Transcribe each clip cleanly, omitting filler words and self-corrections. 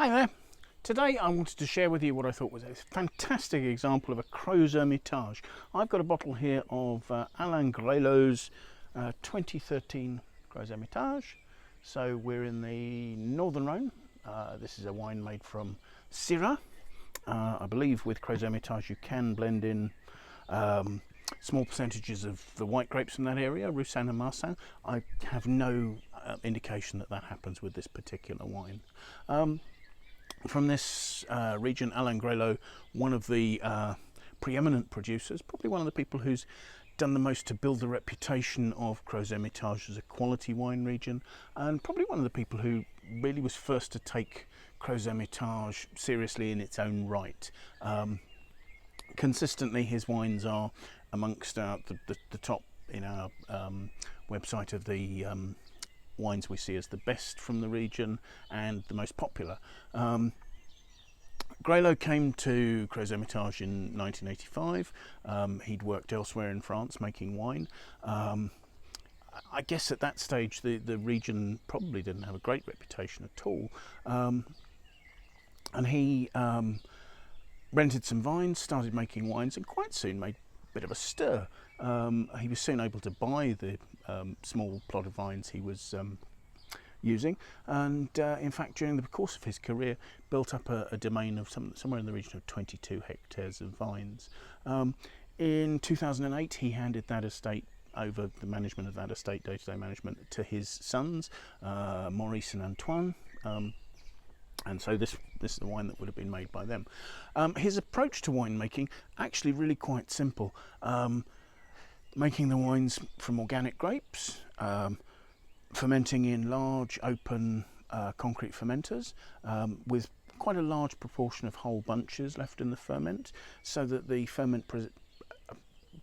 Hi there. Today I wanted to share with you what I thought was a fantastic example of a Crozes Hermitage. I've got a bottle here of Alain Graillot's 2013 Crozes Hermitage. So we're in the northern Rhone. This is a wine made from Syrah. I believe with Crozes Hermitage you can blend in small percentages of the white grapes from that area, Roussanne and Marsanne. I have no indication that that happens with this particular wine. From this region, Alain Graillot, one of the preeminent producers, probably one of the people who's done the most to build the reputation of Crozes Hermitage as a quality wine region, and probably one of the people who really was first to take Crozes Hermitage seriously in its own right. Consistently, his wines are amongst the top in our website of the wines we see as the best from the region and the most popular. Graillot came to Crozes Hermitage in 1985. He'd worked elsewhere in France making wine. I guess at that stage the region probably didn't have a great reputation at all. And he rented some vines, started making wines, and quite soon made a bit of a stir. He was soon able to buy the small plot of vines he was using, and in fact during the course of his career built up a domain of somewhere in the region of 22 hectares of vines. In 2008 he handed that estate over, the management of that estate, day-to-day management, to his sons, Maurice and Antoine. And so this is the wine that would have been made by them. His approach to winemaking actually really quite simple. Making the wines from organic grapes, fermenting in large open concrete fermenters with quite a large proportion of whole bunches left in the ferment, so that the ferment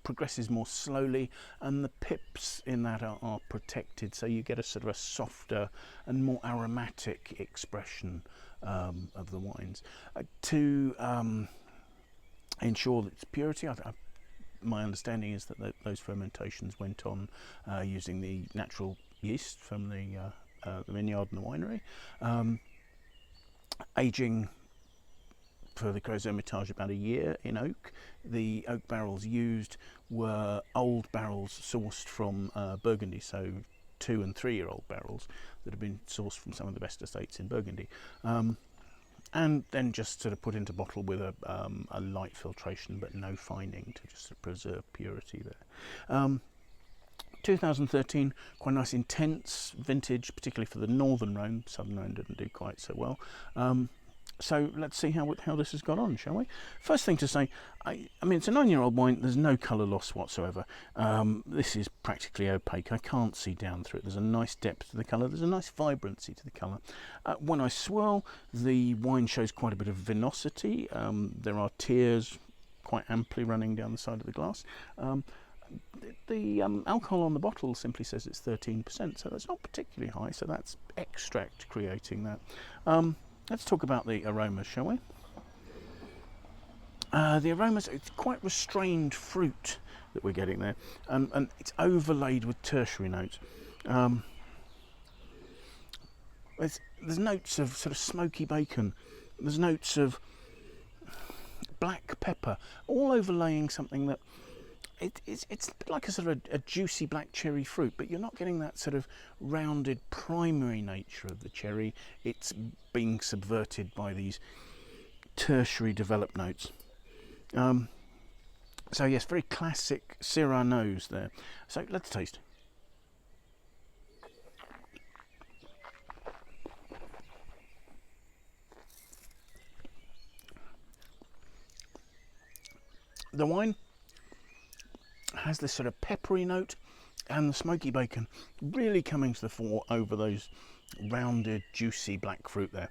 progresses more slowly and the pips in that are protected, so you get a sort of a softer and more aromatic expression of the wines. To ensure its purity, my understanding is that those fermentations went on using the natural yeast from the vineyard and the winery. Aging for the Crozes Hermitage about a year in oak. The oak barrels used were old barrels sourced from Burgundy, so 2- and 3-year-old barrels that have been sourced from some of the best estates in Burgundy. And then just sort of put into bottle with a light filtration but no fining to just sort of preserve purity there. 2013, quite a nice intense vintage, particularly for the northern Rhone. Southern Rhone didn't do quite so well. So let's see how this has got on, shall we? First thing to say, I mean, it's a 9-year-old wine. There's no colour loss whatsoever. This is practically opaque. I can't see down through it. There's a nice depth to the colour. There's a nice vibrancy to the colour. When I swirl, the wine shows quite a bit of vinosity. There are tears quite amply running down the side of the glass. The alcohol on the bottle simply says it's 13%, so that's not particularly high. So that's extract creating that. Let's talk about the aromas, shall we? The aromas, it's quite restrained fruit that we're getting there, and it's overlaid with tertiary notes. There's notes of sort of smoky bacon. There's notes of black pepper, all overlaying something that it's a bit like a sort of a juicy black cherry fruit, but you're not getting that sort of rounded primary nature of the cherry. It's being subverted by these tertiary developed notes. So yes, very classic Syrah nose there. So let's taste. The wine has this sort of peppery note, and the smoky bacon really coming to the fore over those rounded, juicy black fruit there.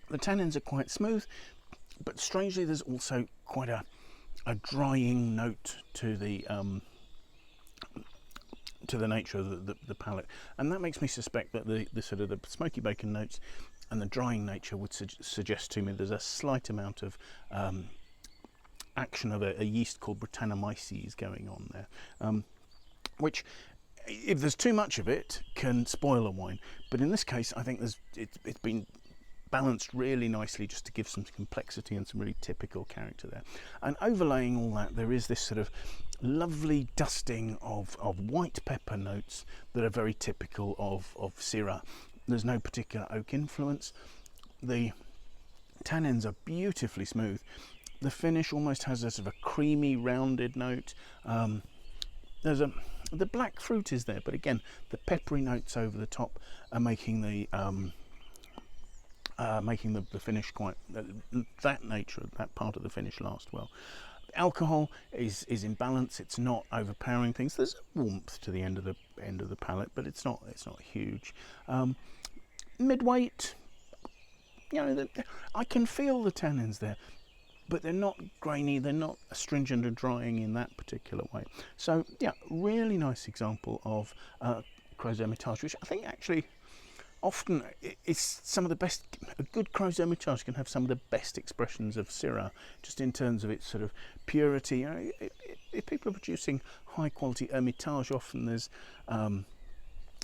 The tannins are quite smooth, but strangely there's also quite a drying note to the nature of the palate, and that makes me suspect that the sort of the smoky bacon notes and the drying nature would suggest to me there's a slight amount of action of a yeast called Brettanomyces going on there, which, if there's too much of it, can spoil a wine. But in this case, I think it's been balanced really nicely just to give some complexity and some really typical character there. And overlaying all that, there is this sort of lovely dusting of white pepper notes that are very typical of Syrah. There's no particular oak influence. The tannins are beautifully smooth. The finish almost has a sort of a creamy, rounded note. The black fruit is there, but again, the peppery notes over the top are making the finish quite that nature, that part of the finish last well. Alcohol is in balance. It's not overpowering things. There's warmth to the end of the palate, but it's not huge. Mid-weight, you know, I can feel the tannins there, but they're not grainy, they're not astringent and drying in that particular way. So yeah, really nice example of Crozes Hermitage, which I think actually often it's some of the best. A good Crozes Hermitage can have some of the best expressions of Syrah, just in terms of its sort of purity. You know, if people are producing high quality Hermitage, often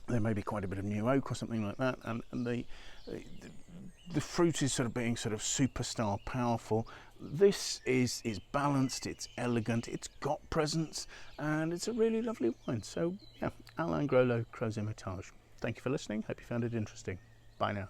there may be quite a bit of new oak or something like that, and the fruit is sort of being sort of superstar powerful. This is balanced, it's elegant, it's got presence, and it's a really lovely wine. So yeah, Alain Graillot, Crozes Hermitage. Thank you for listening. Hope you found it interesting. Bye now.